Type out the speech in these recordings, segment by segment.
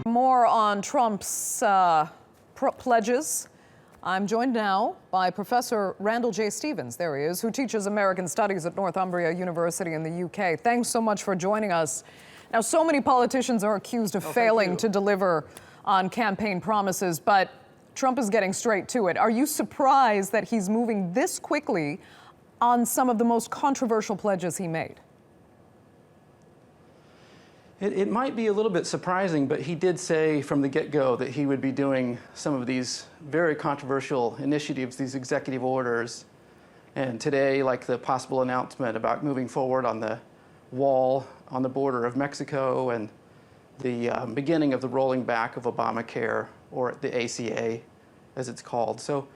More on Trump's pledges. I'm joined now by Professor Randall J Stephens, there he is, who teaches American Studies at Northumbria University in the UK. Thanks so much for joining us. Now, so many politicians are accused of failing to deliver on campaign promises, but Trump is getting straight to it. Are you surprised that he's moving this quickly on some of the most controversial pledges he made? It might be a little bit surprising, but he did say from the get-go that he would be doing some of these very controversial initiatives, these executive orders. And today, like the possible announcement about moving forward on the wall on the border of Mexico and the beginning of the rolling back of Obamacare, or the ACA, as it's called. So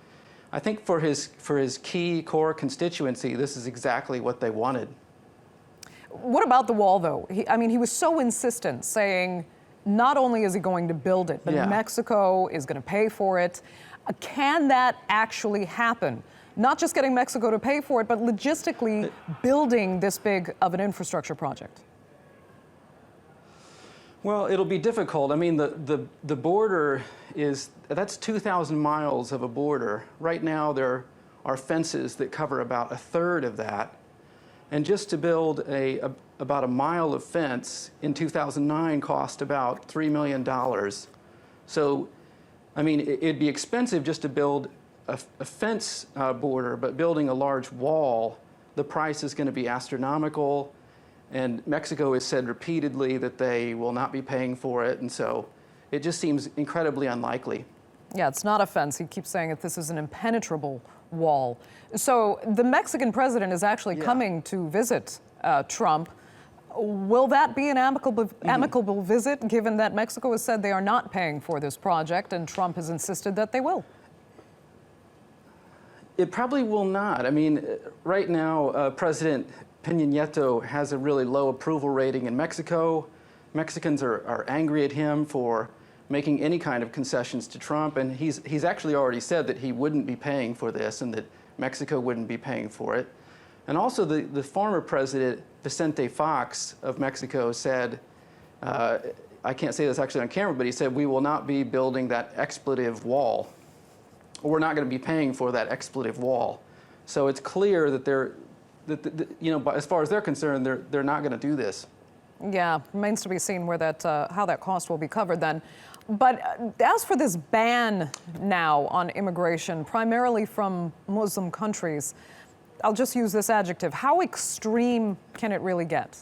I think for his key core constituency, this is exactly what they wanted. What about the wall, though? He was so insistent, saying not only is he going to build it, but Mexico is going to pay for it. Can that actually happen? Not just getting Mexico to pay for it, but logistically building this big of an infrastructure project? Well, it'll be difficult. I mean, the border that's 2,000 miles of a border. Right now, there are fences that cover about a third of that. And just to build about a mile of fence in 2009 cost about $3 million. So, I mean, it'd be expensive just to build a fence border, but building a large wall, the price is going to be astronomical. And Mexico has said repeatedly that they will not be paying for it. And so it just seems incredibly unlikely. Yeah, it's not a fence. He keeps saying that this is an impenetrable wall. So the Mexican president is actually coming to visit Trump. Will that be an amicable visit, given that Mexico has said they are not paying for this project and Trump has insisted that they will? It probably will not. I mean, right now, President Pena Nietos has a really low approval rating in Mexico. Mexicans are angry at him for making any kind of concessions to Trump, and he's actually already said that he wouldn't be paying for this and that Mexico wouldn't be paying for it. And also the former president, Vicente Fox of Mexico, said, I can't say this actually on camera, but he said, we will not be building that expletive wall, or we're not going to be paying for that expletive wall. So it's clear that as far as they're concerned, they're not going to do this. Yeah, remains to be seen where how that cost will be covered then. But as for this ban now on immigration, primarily from Muslim countries, I'll just use this adjective, how extreme can it really get?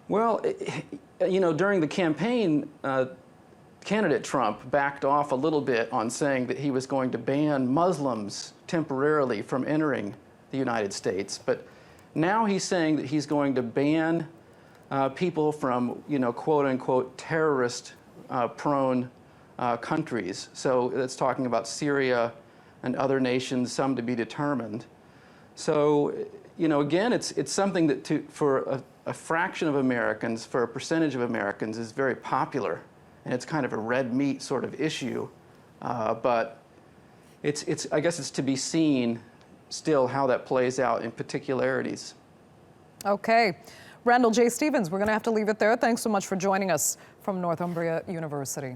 Well, during the campaign, candidate Trump backed off a little bit on saying that he was going to ban Muslims temporarily from entering the United States. But now he's saying that he's going to ban people from, quote unquote, terrorist prone countries. So it's talking about Syria and other nations, some to be determined. So, again, it's something that for a fraction of Americans, for a percentage of Americans, is very popular. And it's kind of a red meat sort of issue. But I guess it's to be seen still how that plays out in particularities. Okay. Randall J Stephens, we're going to have to leave it there. Thanks so much for joining us from Northumbria University.